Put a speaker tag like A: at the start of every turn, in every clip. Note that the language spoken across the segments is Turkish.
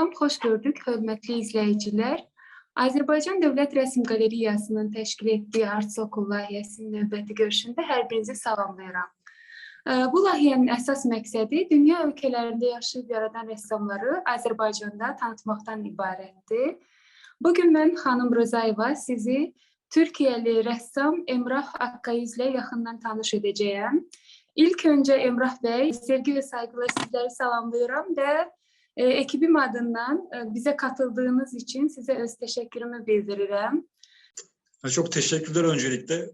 A: Salam, xoş gördük, hörmətli izləyicilər. Azərbaycan Dövlət Rəsm Qalereyasının təşkil etdiyi Arts Okul layihəsinin növbəti görüşündə hər birinizi salamlayıram. Bu layihənin əsas məqsədi dünya ölkələrində yaşayıb yaradan rəssamları Azərbaycanda tanıtmaqdan ibarətdir. Bugün mən xanım Rızayeva sizi Türkiyəli rəssam Emrah Akkayüzlə yaxından tanış edəcəyəm. İlk öncə Emrah bəy, sevgi və saygıyla sizləri salamlayıram və ekibim adından bize katıldığınız için size öz teşekkürümü bildiririm.
B: Çok teşekkürler öncelikle.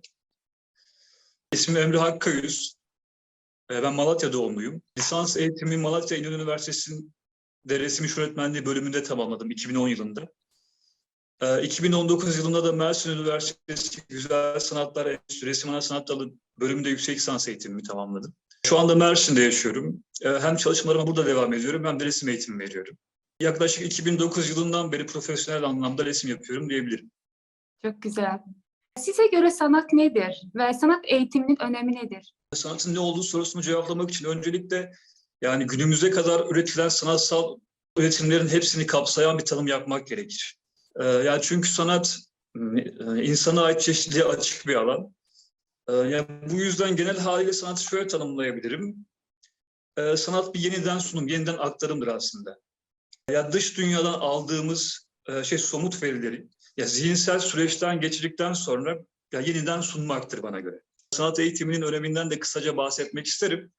B: İsmim Emre Hakkayüz. Ben Malatya doğumluyum. Lisans eğitimimi Malatya İnönü Üniversitesi'nde resim iş öğretmenliği bölümünde tamamladım 2010 yılında. 2019 yılında da Mersin Üniversitesi Güzel Sanatlar Enstitüsü Resim Ana Sanatları bölümünde yüksek lisans eğitimimi tamamladım. Şu anda Mersin'de yaşıyorum. Hem çalışmalarıma burada devam ediyorum hem de resim eğitimi veriyorum. Yaklaşık 2009 yılından beri profesyonel anlamda resim yapıyorum diyebilirim.
A: Çok güzel. Size göre sanat nedir ve sanat eğitiminin önemi nedir?
B: Sanatın ne olduğu sorusunu cevaplamak için öncelikle yani günümüze kadar üretilen sanatsal üretimlerin hepsini kapsayan bir tanım yapmak gerekir. Yani çünkü sanat insana ait çeşitliliğe açık bir alan. Yani bu yüzden genel haliyle sanatı şöyle tanımlayabilirim. Sanat bir yeniden sunum, yeniden aktarımdır aslında. Ya dış dünyadan aldığımız somut verileri, ya zihinsel süreçten geçirdikten sonra ya yeniden sunmaktır bana göre. Sanat eğitiminin öneminden de kısaca bahsetmek isterim.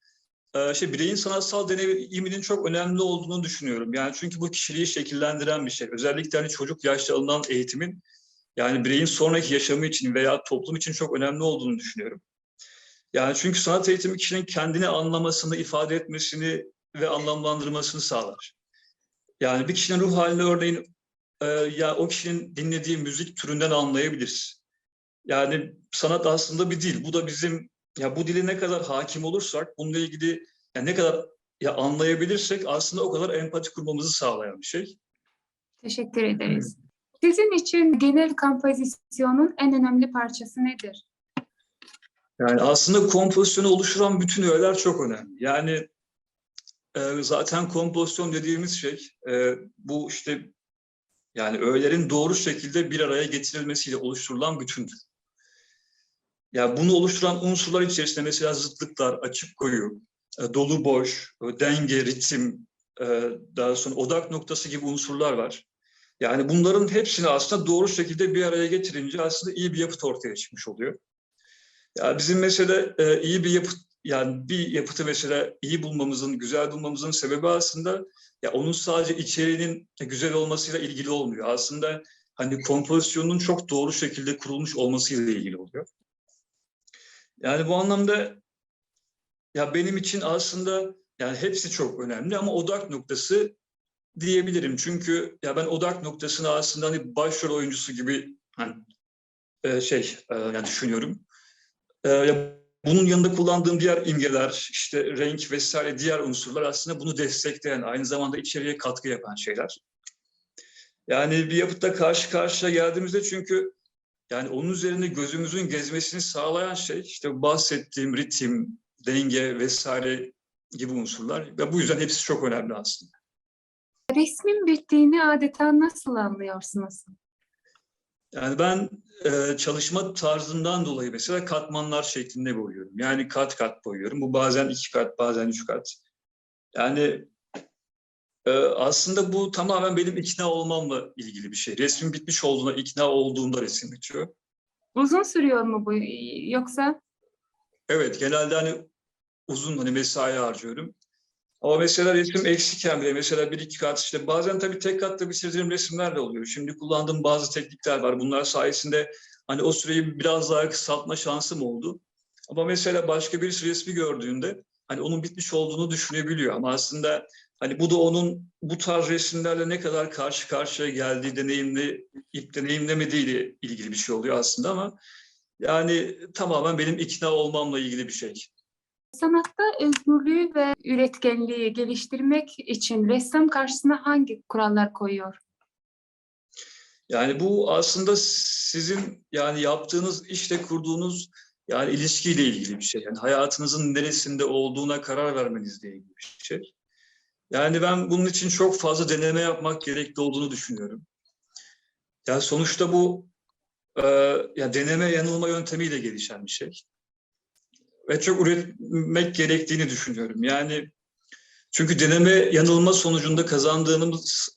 B: Bireyin sanatsal deneyiminin çok önemli olduğunu düşünüyorum. Yani çünkü bu kişiliği şekillendiren bir şey. Özellikle hani çocuk yaşta alınan eğitimin yani bireyin sonraki yaşamı için veya toplum için çok önemli olduğunu düşünüyorum. Yani çünkü sanat eğitimi kişinin kendini anlamasını, ifade etmesini ve anlamlandırmasını sağlar. Yani bir kişinin ruh halini örneğin ya o kişinin dinlediği müzik türünden anlayabiliriz. Yani sanat aslında bir dil. Bu da bizim ya bu dile ne kadar hakim olursak, bununla ilgili ya ne kadar ya anlayabilirsek aslında o kadar empati kurmamızı sağlayan bir şey.
A: Teşekkür ederiz. Sizin için genel kompozisyonun en önemli parçası nedir?
B: Yani aslında kompozisyonu oluşturan bütün öğeler çok önemli. Yani zaten kompozisyon dediğimiz şey bu işte yani öğelerin doğru şekilde bir araya getirilmesiyle oluşturulan bütündür. Yani bunu oluşturan unsurlar içerisinde mesela zıtlıklar, açık koyu, dolu boş, denge, ritim, daha sonra odak noktası gibi unsurlar var. Yani bunların hepsini aslında doğru şekilde bir araya getirince aslında iyi bir yapıt ortaya çıkmış oluyor. Ya bizim mesela iyi bir yapıt, yani bir yapıtı mesela iyi bulmamızın, güzel bulmamızın sebebi aslında ya onun sadece içeriğinin güzel olmasıyla ilgili olmuyor. Aslında hani kompozisyonun çok doğru şekilde kurulmuş olmasıyla ilgili oluyor. Yani bu anlamda ya benim için aslında yani hepsi çok önemli ama odak noktası diyebilirim. Çünkü ya ben odak noktasını aslında hani başrol oyuncusu gibi hani yani düşünüyorum. Bunun yanında kullandığım diğer imgeler, işte renk vesaire diğer unsurlar aslında bunu destekleyen, aynı zamanda içeriye katkı yapan şeyler. Yani bir yapıtla karşı karşıya geldiğimizde çünkü yani onun üzerinde gözümüzün gezmesini sağlayan şey işte bahsettiğim ritim, denge vesaire gibi unsurlar ve bu yüzden hepsi çok önemli aslında.
A: Resmin bittiğini adeta nasıl anlıyorsunuz?
B: Yani ben çalışma tarzından dolayı mesela katmanlar şeklinde boyuyorum. Yani kat kat boyuyorum. Bu bazen 2 kat, bazen 3 kat. Yani aslında bu tamamen benim ikna olmamla ilgili bir şey. Resmin bitmiş olduğuna ikna olduğumda resim bitiyor.
A: Uzun sürüyor mu bu yoksa?
B: Evet, genelde hani uzun hani mesai harcıyorum. Ama mesela resim eksikken bile mesela 1-2 kat işte bazen tabii tek katta bitirdiğim resimler de oluyor. Şimdi kullandığım bazı teknikler var. Bunlar sayesinde hani o süreyi biraz daha kısaltma şansım oldu. Ama mesela başka birisi resmi gördüğünde hani onun bitmiş olduğunu düşünebiliyor. Ama aslında hani bu da onun bu tarz resimlerle ne kadar karşı karşıya geldiği, deneyimlemediğiyle ilgili bir şey oluyor aslında ama yani tamamen benim ikna olmamla ilgili bir şey.
A: Sanatta özgürlüğü ve üretkenliği geliştirmek için ressam karşısına hangi kurallar koyuyor?
B: Yani bu aslında sizin yani yaptığınız işle kurduğunuz yani ilişkiyle ilgili bir şey. Yani hayatınızın neresinde olduğuna karar vermenizle ilgili bir şey. Yani ben bunun için çok fazla deneme yapmak gerekli olduğunu düşünüyorum. Yani sonuçta bu ya deneme yanılma yöntemiyle gelişen bir şey. Ve çok üretmek gerektiğini düşünüyorum. Yani çünkü deneme yanılma sonucunda kazandığımız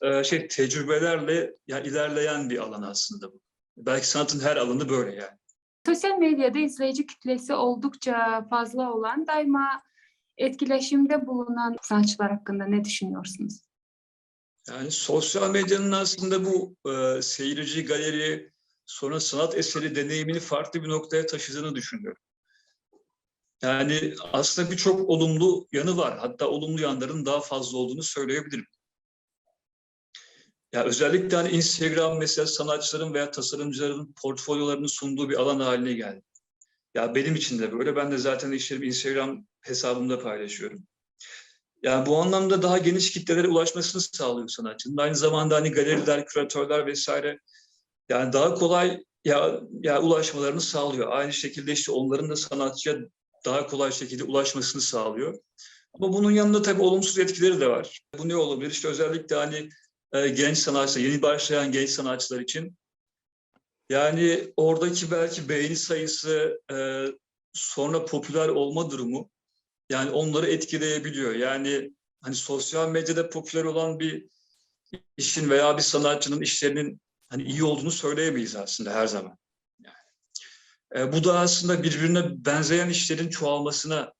B: tecrübelerle ya ilerleyen bir alan aslında bu. Belki sanatın her alanı böyle yani.
A: Sosyal medyada izleyici kütlesi oldukça fazla olan, daima etkileşimde bulunan sanatçılar hakkında ne düşünüyorsunuz?
B: Yani sosyal medyanın aslında bu seyirci, galeri, sonra sanat eseri deneyimini farklı bir noktaya taşıdığını düşünüyorum. Yani aslında birçok olumlu yanı var. Hatta olumlu yanların daha fazla olduğunu söyleyebilirim. Ya özellikle hani Instagram mesela sanatçıların veya tasarımcıların portfolyolarını sunduğu bir alan haline geldi. Ya benim için de böyle. Ben de zaten işlerimi Instagram hesabımda paylaşıyorum. Yani bu anlamda daha geniş kitlelere ulaşmasını sağlıyor sanatçının. Aynı zamanda hani galeriler, küratörler vesaire yani daha kolay ya ulaşmalarını sağlıyor. Aynı şekilde işte onların da sanatçıya daha kolay şekilde ulaşmasını sağlıyor. Ama bunun yanında tabii olumsuz etkileri de var. Bu ne olabilir? İşte özellikle hani genç sanatçılar, yeni başlayan genç sanatçılar için yani oradaki belki beğeni sayısı, sonra popüler olma durumu yani onları etkileyebiliyor. Yani hani sosyal medyada popüler olan bir işin veya bir sanatçının işlerinin hani iyi olduğunu söyleyemeyiz aslında her zaman. Bu da aslında birbirine benzeyen işlerin çoğalmasına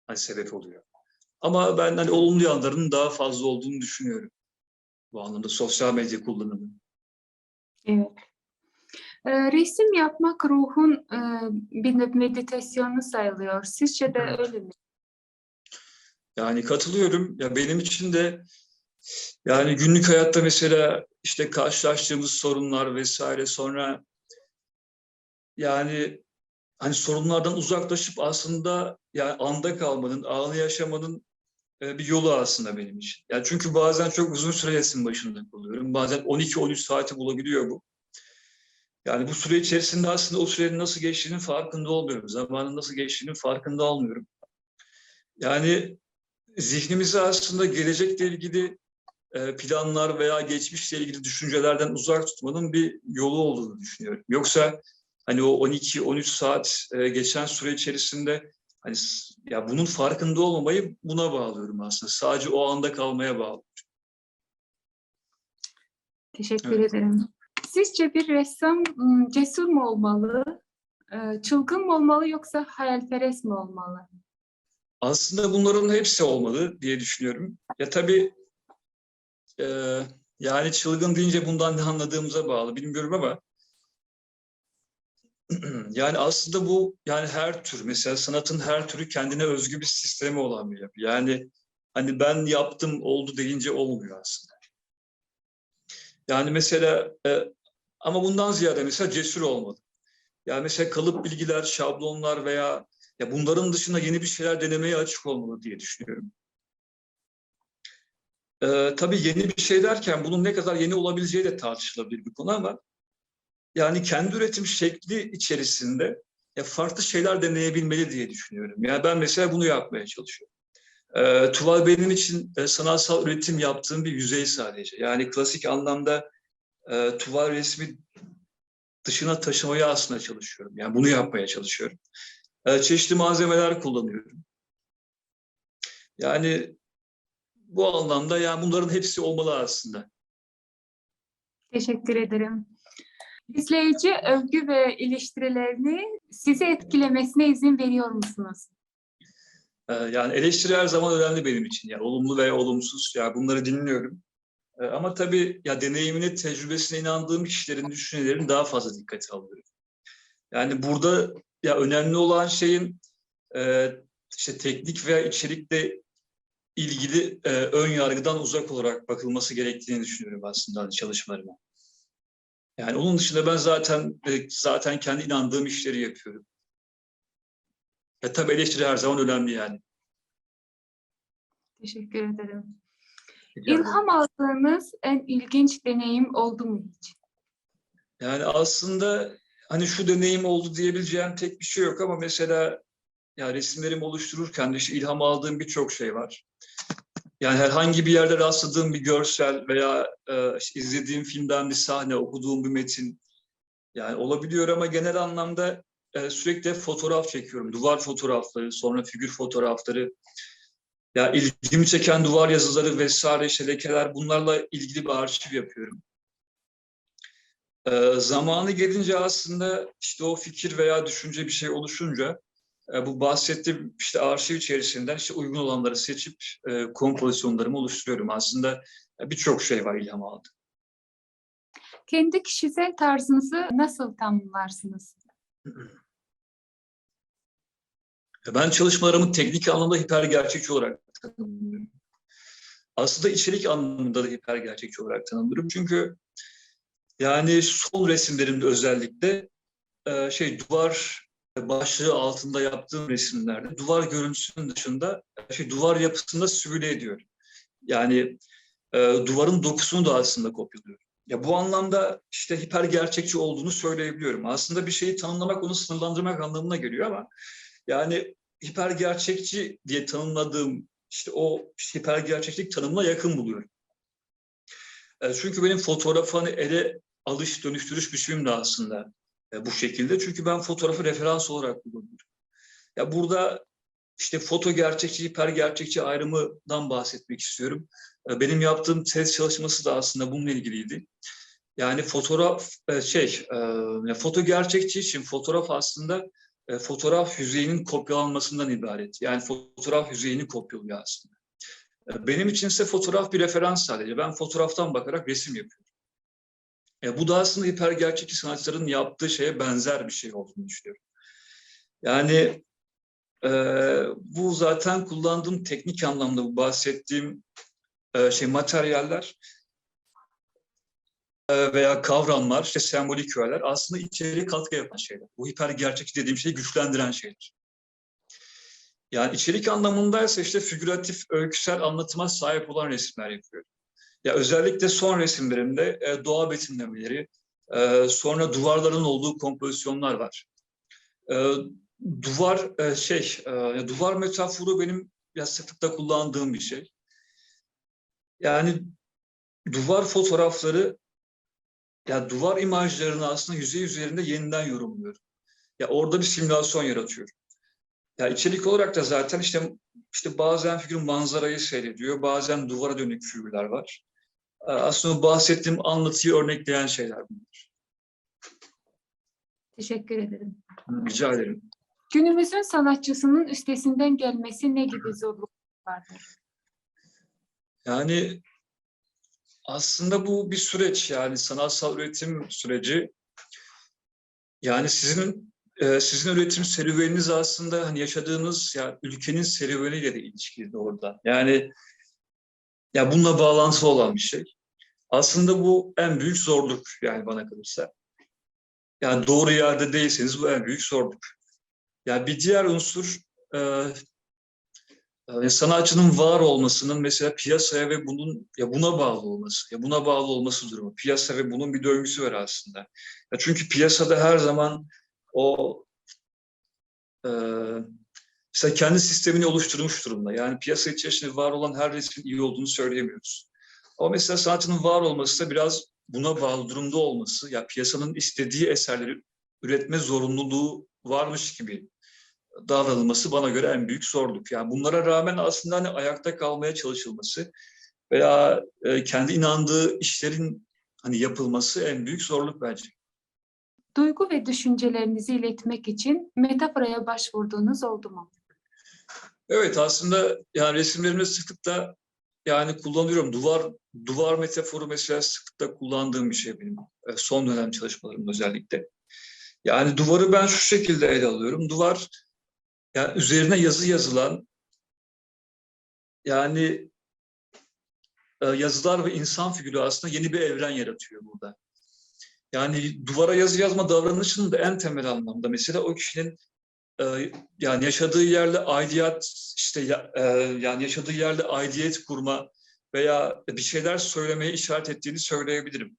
B: hani sebep oluyor. Ama ben hani olumlu yanlarının daha fazla olduğunu düşünüyorum bu anlamda sosyal medya kullanımı.
A: Evet. Resim yapmak ruhun bir meditasyonu sayılıyor. Sizce de öyle mi?
B: Yani katılıyorum. Ya benim için de yani günlük hayatta mesela işte karşılaştığımız sorunlar vesaire sonra yani hani sorunlardan uzaklaşıp aslında yani anda kalmanın, anı yaşamanın bir yolu aslında benim için. Yani çünkü bazen çok uzun süre resim başında kalıyorum. Bazen 12-13 saati bulabiliyor bu. Yani bu süre içerisinde aslında o sürenin nasıl geçtiğinin farkında olmuyorum. Zamanın nasıl geçtiğinin farkında olmuyorum. Yani zihnimizi aslında gelecekle ilgili planlar veya geçmişle ilgili düşüncelerden uzak tutmanın bir yolu olduğunu düşünüyorum. Yoksa hani o 12-13 saat geçen süre içerisinde hani ya bunun farkında olmamayı buna bağlıyorum aslında. Sadece o anda kalmaya bağlı.
A: Teşekkür
B: Evet.
A: ederim. Sizce bir ressam cesur mu olmalı, çılgın mı olmalı yoksa hayalperest mi olmalı?
B: Aslında bunların hepsi olmalı diye düşünüyorum. Ya tabii e, yani çılgın deyince bundan ne anladığımıza bağlı bilmiyorum ama yani aslında bu yani her tür mesela sanatın her türü kendine özgü bir sistemi olan bir yapı. Yani hani ben yaptım oldu deyince olmuyor aslında. Yani mesela ama bundan ziyade mesela cesur olmalı. Yani mesela kalıp bilgiler, şablonlar veya ya bunların dışında yeni bir şeyler denemeye açık olmalı diye düşünüyorum. Tabii yeni bir şey derken bunun ne kadar yeni olabileceği de tartışılabilir bir konu ama yani kendi üretim şekli içerisinde farklı şeyler deneyebilmeli diye düşünüyorum. Yani ben mesela bunu yapmaya çalışıyorum. Tuval benim için sanatsal üretim yaptığım bir yüzey sadece. Yani klasik anlamda tuval resmi dışına taşımaya aslında çalışıyorum. Yani bunu yapmaya çalışıyorum. Çeşitli malzemeler kullanıyorum. Yani bu anlamda yani bunların hepsi olmalı aslında.
A: Teşekkür ederim. İzleyici övgü ve eleştirilerini sizi etkilemesine izin veriyor musunuz?
B: Yani eleştiri her zaman önemli benim için. Yani olumlu veya olumsuz. Yani bunları dinliyorum. Ama tabii ya deneyimine, tecrübesine inandığım kişilerin düşüncelerini daha fazla dikkate alıyorum. Yani burada ya önemli olan şeyin e, işte teknik veya içerikle ilgili ön yargıdan uzak olarak bakılması gerektiğini düşünüyorum aslında hani çalışmalarıma. Yani onun dışında ben zaten kendi inandığım işleri yapıyorum. Tabii eleştiri her zaman önemli yani.
A: Teşekkür ederim.
B: Rica ederim.
A: İlham aldığınız en ilginç deneyim oldu mu hiç?
B: Yani aslında hani şu deneyim oldu diyebileceğim tek bir şey yok ama mesela ya resimlerimi oluştururken de işte ilham aldığım birçok şey var. Yani herhangi bir yerde rastladığım bir görsel veya işte izlediğim filmden bir sahne, okuduğum bir metin yani olabiliyor ama genel anlamda sürekli fotoğraf çekiyorum. Duvar fotoğrafları, sonra figür fotoğrafları. Ya ilgimi çeken duvar yazıları vesaire işte lekeler bunlarla ilgili bir arşiv yapıyorum. Zamanı gelince aslında işte o fikir veya düşünce bir şey oluşunca bu bahsettiğim işte arşiv içerisinden işte uygun olanları seçip kompozisyonlarımı oluşturuyorum. Aslında birçok şey var ilham aldım.
A: Kendi kişisel tarzınızı nasıl tanımlarsınız?
B: Ben çalışmalarımı teknik anlamda hipergerçekçi olarak tanımlıyorum. Aslında içerik anlamında da hipergerçekçi olarak tanımlıyorum. Çünkü yani son resimlerimde özellikle duvar başlığı altında yaptığım resimlerde duvar görüntüsünün dışında duvar yapısında simüle ediyorum. Yani duvarın dokusunu da aslında kopyalıyorum. Ya bu anlamda işte hiper gerçekçi olduğunu söyleyebiliyorum. Aslında bir şeyi tanımlamak onu sınırlandırmak anlamına geliyor ama yani hiper gerçekçi diye tanımladığım işte o işte hiper gerçeklik tanımına yakın buluyorum. Çünkü benim fotoğrafı hani ele alış dönüştürüş biçimim de aslında bu şekilde. Çünkü ben fotoğrafı referans olarak kullanıyorum. Ya burada işte foto gerçekçi, hiper gerçekçi ayrımından bahsetmek istiyorum. Benim yaptığım tez çalışması da aslında bununla ilgiliydi. Yani fotoğraf foto gerçekçi için fotoğraf aslında fotoğraf yüzeyinin kopyalanmasından ibaret. Yani fotoğraf yüzeyini kopyalıyor aslında. Benim içinse fotoğraf bir referans sadece. Ben fotoğraftan bakarak resim yapıyorum. Bu da aslında hipergerçekçi sanatçıların yaptığı şeye benzer bir şey olduğunu düşünüyorum. Yani bu zaten kullandığım teknik anlamda bu bahsettiğim materyaller veya kavramlar, işte sembolik öğeler aslında içeriye katkı yapan şeyler. Bu hipergerçekçi dediğim şeyi güçlendiren şeyler. Yani içerik anlamındaysa işte figüratif, öyküsel anlatıma sahip olan resimler yapıyorum. Ya özellikle son resimlerimde doğa betimlemeleri, sonra duvarların olduğu kompozisyonlar var. E, duvar metaforu benim ya sıklıkla kullandığım bir şey. Yani duvar fotoğrafları, ya duvar imajlarını aslında yüzey üzerinde yeniden yorumluyorum. Ya orada bir simülasyon yaratıyorum. Ya içerik olarak da zaten işte bazen figür manzarayı seyrediyor, bazen duvara dönük figürler var. Aslında bahsettiğim anlatıyı örnekleyen şeyler bunlar.
A: Teşekkür ederim.
B: Rica ederim.
A: Günümüzün sanatçısının üstesinden gelmesi ne gibi zorluklar vardır?
B: Yani aslında bu bir süreç, yani sanatsal üretim süreci. Yani sizin üretim serüveniniz aslında hani yaşadığınız ya ülkenin serüveniyle de ilişkili orada. Yani ya bununla bağlantılı olan bir şey. Aslında bu en büyük zorluk yani bana kalırsa. Yani doğru yerde değilseniz bu en büyük zorluk. Yani bir diğer unsur sanatçının var olmasının mesela piyasaya ve buna bağlı olması, ya buna bağlı olması durumu. Piyasa ve bunun bir döngüsü var aslında. Ya çünkü piyasada her zaman o e, mesela kendi sistemini oluşturmuş durumda. Yani piyasa içerisinde var olan her resmin iyi olduğunu söyleyemiyoruz. Ama mesela sanatçının var olması da biraz buna bağlı durumda olması, ya piyasanın istediği eserleri üretme zorunluluğu varmış gibi davranılması bana göre en büyük zorluk. Yani bunlara rağmen aslında hani ayakta kalmaya çalışılması veya kendi inandığı işlerin hani yapılması en büyük zorluk bence.
A: Duygu ve düşüncelerinizi iletmek için metaforaya başvurduğunuz oldu mu?
B: Evet, aslında yani resimlerimde sıklıkla yani kullanıyorum. Duvar metaforu mesela sıklıkla kullandığım bir şey benim. Son dönem çalışmalarım özellikle. Yani duvarı ben şu şekilde ele alıyorum. Duvar, yani üzerine yazı yazılan, yani yazılar ve insan figürü aslında yeni bir evren yaratıyor burada. Yani duvara yazı yazma davranışının da en temel anlamda mesela o kişinin yani yaşadığı yerle aidiyet yani yaşadığı yerle aidiyet kurma veya bir şeyler söylemeye işaret ettiğini söyleyebilirim.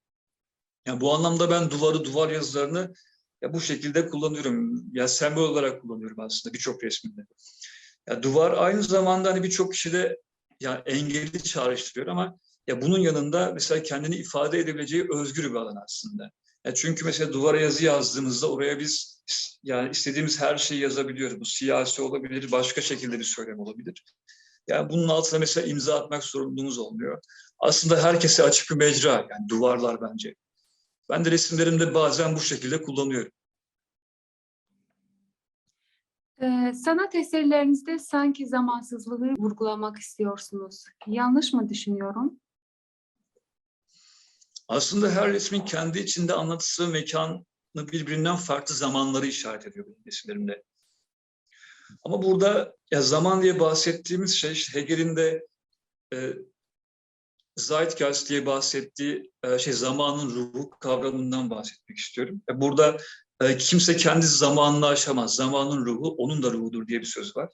B: Yani bu anlamda ben duvar yazılarını ya bu şekilde kullanıyorum. Ya sembol olarak kullanıyorum aslında birçok resminde. Ya duvar aynı zamanda hani birçok kişide yani engeli çağrıştırıyor ama ya bunun yanında mesela kendini ifade edebileceği özgür bir alan aslında. Ya çünkü mesela duvara yazı yazdığımızda oraya biz yani istediğimiz her şeyi yazabiliyoruz. Bu siyasi olabilir, başka şekilde bir söylem olabilir. Yani bunun altına mesela imza atmak zorunluluğumuz olmuyor. Aslında herkese açık bir mecra yani duvarlar bence. Ben de resimlerimde bazen bu şekilde kullanıyorum.
A: Sanat eserlerinizde sanki zamansızlığı vurgulamak istiyorsunuz. Yanlış mı düşünüyorum?
B: Aslında her resmin kendi içinde anlatısı mekanı birbirinden farklı zamanları işaret ediyor benim resimlerimde. Ama burada ya zaman diye bahsettiğimiz şey işte Hegel'in de e, Zeitgeist diye bahsettiği zamanın ruhu kavramından bahsetmek istiyorum. Burada kimse kendi zamanını aşamaz. Zamanın ruhu onun da ruhudur diye bir söz var.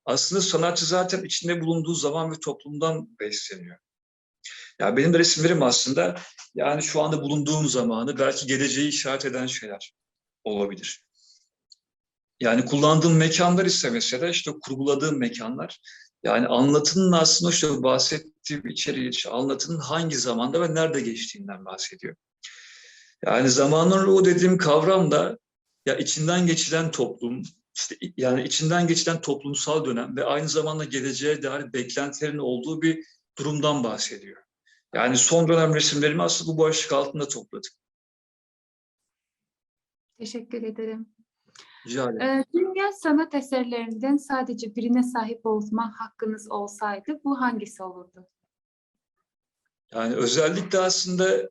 B: Aslında sanatçı zaten içinde bulunduğu zaman ve toplumdan besleniyor. Ya benim de resimlerim aslında yani şu anda bulunduğum zamanı belki geleceği işaret eden şeyler olabilir. Yani kullandığım mekanlar ise mesela işte kurguladığım mekanlar yani anlatının aslında işte bahsettiğim içeriği, işte anlatının hangi zamanda ve nerede geçtiğinden bahsediyor. Yani zamanın ruhu dediğim kavram da ya içinden geçilen toplum, işte yani içinden geçilen toplumsal dönem ve aynı zamanda geleceğe dair beklentilerin olduğu bir durumdan bahsediyor. Yani son dönem resimlerimi aslında bu başlık altında topladım.
A: Teşekkür ederim.
B: Rica ederim.
A: Dünya sanat eserlerinden sadece birine sahip olma hakkınız olsaydı bu hangisi olurdu?
B: Yani özellikle aslında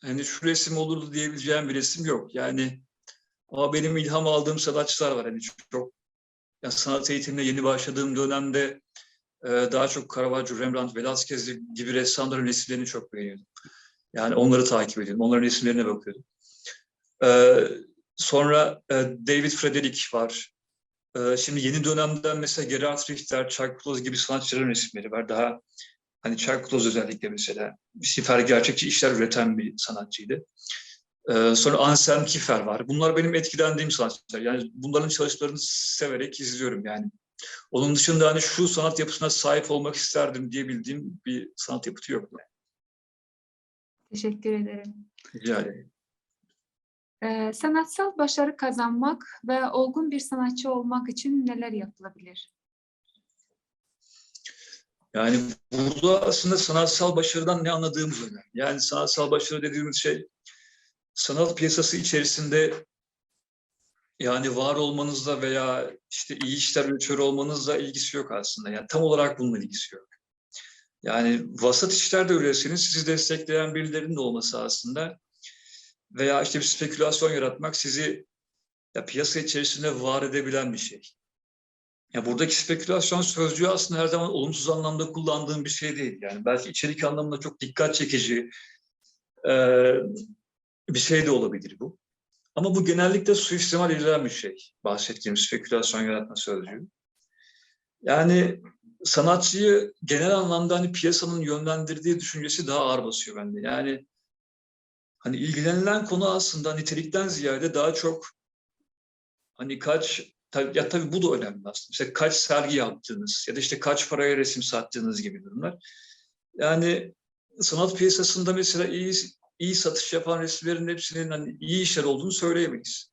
B: hani şu resim olurdu diyebileceğim bir resim yok. Yani ama benim ilham aldığım sanatçılar var. Hani çok ya sanat eğitimine yeni başladığım dönemde daha çok Caravaggio, Rembrandt, Velázquez gibi ressamların resimlerini çok beğeniyordum. Yani onları takip ediyordum. Onların resimlerine bakıyordum. E, Sonra David Frederick var. Şimdi yeni dönemden mesela Gerhard Richter, Chuck Close gibi sanatçıların resimleri var. Daha hani Chuck Close özellikle mesela bir sefer gerçekçi işler üreten bir sanatçıydı. Sonra Anselm Kiefer var. Bunlar benim etkilendiğim sanatçılar. Yani bunların çalışmalarını severek izliyorum yani. Onun dışında hani şu sanat yapısına sahip olmak isterdim diyebildiğim bir sanat yapıtı yok.
A: Teşekkür ederim.
B: Rica ederim.
A: Sanatsal başarı kazanmak ve olgun bir sanatçı olmak için neler yapılabilir?
B: Yani burada aslında sanatsal başarıdan ne anladığımız önemli. Yani sanatsal başarı dediğimiz şey sanat piyasası içerisinde yani var olmanızla veya işte iyi işler üretiyor olmanızla ilgisi yok aslında. Yani tam olarak bununla ilgisi yok. Yani vasat işlerde üretirseniz sizi destekleyen birilerinin de olması aslında veya işte bir spekülasyon yaratmak sizi ya piyasa içerisinde var edebilen bir şey. Ya buradaki spekülasyon sözcüğü aslında her zaman olumsuz anlamda kullandığım bir şey değil. Yani belki içerik anlamında çok dikkat çekici e, bir şey de olabilir bu. Ama bu genellikle suistimal edilen bir şey. Bahsettiğim spekülasyon yaratma sözcüğü. Yani sanatçıyı genel anlamda hani piyasanın yönlendirdiği düşüncesi daha ağır basıyor bende. Yani hani ilgilenilen konu aslında nitelikten ziyade daha çok hani ya tabii bu da önemli aslında. İşte kaç sergi yaptığınız ya da işte kaç paraya resim sattığınız gibi durumlar. Yani sanat piyasasında mesela iyi satış yapan resimlerin hepsinin hani iyi işler olduğunu söyleyemeyiz.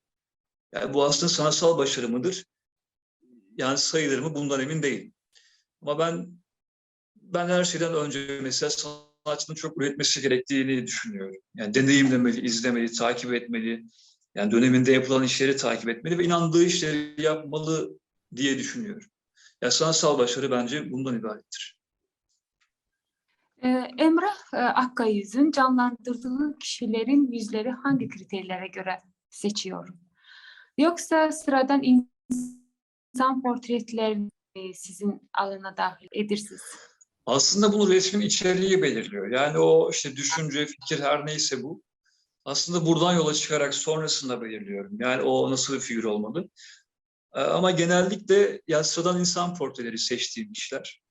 B: Yani bu aslında sanatsal başarı mıdır? Yani sayılır mı? Bundan emin değilim. Ama ben her şeyden önce mesela sanatçının çok üretmesi gerektiğini düşünüyorum. Yani deneyimlemeli, izlemeli, takip etmeli. Yani döneminde yapılan işleri takip etmeli ve inandığı işleri yapmalı diye düşünüyorum. Yani sanatsal başarı bence bundan ibarettir.
A: Emrah Akkayüz'ün canlandırdığı kişilerin yüzleri hangi kriterlere göre seçiyor? Yoksa sıradan insan portretlerini sizin alana dahil edirsiniz?
B: Aslında bunu resmin içeriği belirliyor. Yani o işte düşünce, fikir her neyse bu. Aslında buradan yola çıkarak sonrasında belirliyorum. Yani o nasıl bir figür olmalı. Ama genellikle ya sıradan insan portreleri seçtiğim işler.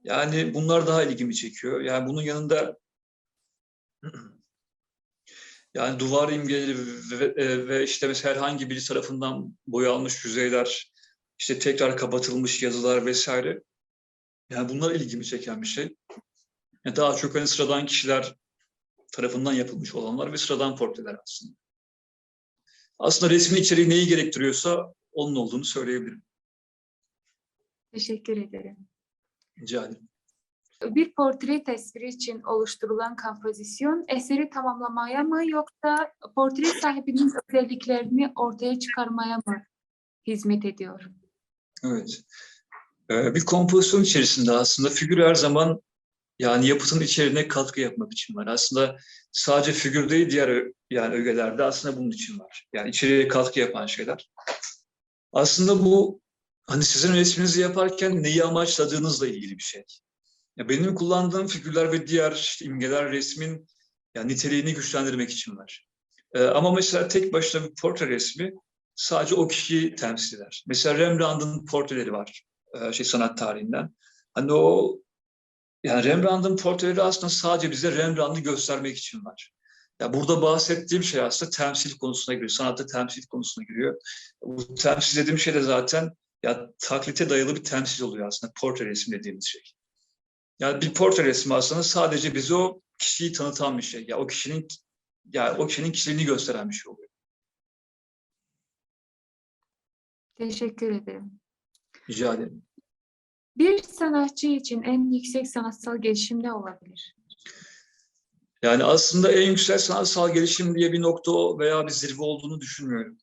B: Yani bunlar daha ilgimi çekiyor. Yani bunun yanında yani duvar imgeleri ve işte mesela herhangi biri tarafından boyanmış yüzeyler, işte tekrar kapatılmış yazılar vesaire. Yani bunlar ilgimi çeken bir şey. Yani daha çok hani sıradan kişiler tarafından yapılmış olanlar ve sıradan portreler aslında. Aslında resmin içeriği neyi gerektiriyorsa onun olduğunu söyleyebilirim.
A: Teşekkür ederim.
B: Rica ederim.
A: Bir portre tasviri için oluşturulan kompozisyon eseri tamamlamaya mı yoksa portre sahibinin özelliklerini ortaya çıkarmaya mı hizmet ediyor?
B: Evet. Bir kompozisyon içerisinde aslında figür her zaman yani yapıtın içeriğine katkı yapmak için var. Aslında sadece figür değil, diğer yani ögelerde aslında bunun için var. Yani içeriğe katkı yapan şeyler. Aslında bu hani sizin resminizi yaparken neyi amaçladığınızla ilgili bir şey. Ya benim kullandığım figürler ve diğer işte imgeler resmin yani niteliğini güçlendirmek için var. Ama mesela tek başına bir portre resmi sadece o kişiyi temsil eder. Mesela Rembrandt'ın portreleri var sanat tarihinden. Hani o yani Rembrandt'ın portreleri aslında sadece bize Rembrandt'ı göstermek için var. Ya burada bahsettiğim şey aslında temsil konusuna giriyor. Sanatta temsil konusuna giriyor. Bu temsil dediğim şey de zaten ya taklite dayalı bir temsil oluyor aslında portre resmi dediğimiz şey. Yani bir portre resmi aslında sadece bize o kişiyi tanıtan bir şey. Ya o kişinin kişiliğini gösteren bir şey oluyor.
A: Teşekkür ederim.
B: Rica ederim.
A: Bir sanatçı için en yüksek sanatsal gelişim ne olabilir?
B: Yani aslında en yüksek sanatsal gelişim diye bir nokta veya bir zirve olduğunu düşünmüyorum.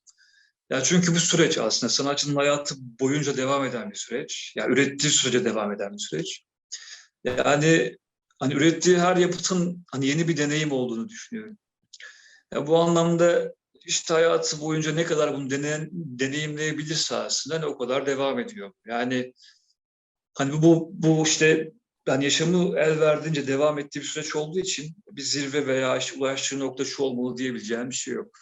B: Ya çünkü bu süreç aslında sanatçının hayatı boyunca devam eden bir süreç. Yani ürettiği sürece devam eden bir süreç. Yani hani ürettiği her yapıtın hani yeni bir deneyim olduğunu düşünüyorum. Ya bu anlamda işte hayatı boyunca ne kadar bunu deneyimleyebilirse aslında hani o kadar devam ediyor. Yani hani bu işte yani yaşamı el verdiğince devam ettiği bir süreç olduğu için bir zirve veya işte ulaştığı nokta şu olmalı diyebileceğim bir şey yok.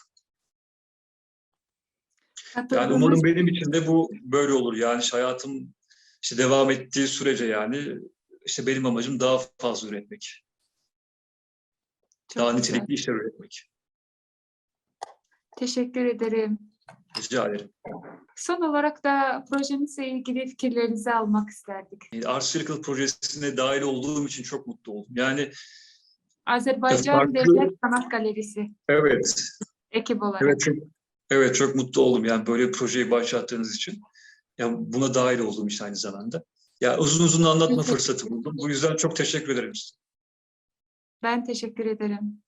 B: Yani
A: Katıldığınız
B: umarım benim için de bu böyle olur. Yani işte hayatım işte devam ettiği sürece yani işte benim amacım daha fazla üretmek. Daha
A: çok güzel.
B: nitelikli işler üretmek.
A: Teşekkür ederim.
B: Rica ederim.
A: Son olarak da projemizle ilgili fikirlerinizi almak isterdik.
B: Art Circle projesine dahil olduğum için çok mutlu oldum. Yani
A: Azerbaycan Devlet
B: farklı,
A: Sanat Galerisi
B: evet,
A: ekip
B: evet
A: olarak.
B: çok, evet çok mutlu oldum. Yani böyle bir projeyi başlattığınız için. Ya buna dahil olduğum için aynı zamanda. Ya uzun uzun anlatma
A: Teşekkür
B: fırsatı buldum. Bu yüzden çok teşekkür ederim size.
A: Ben teşekkür ederim.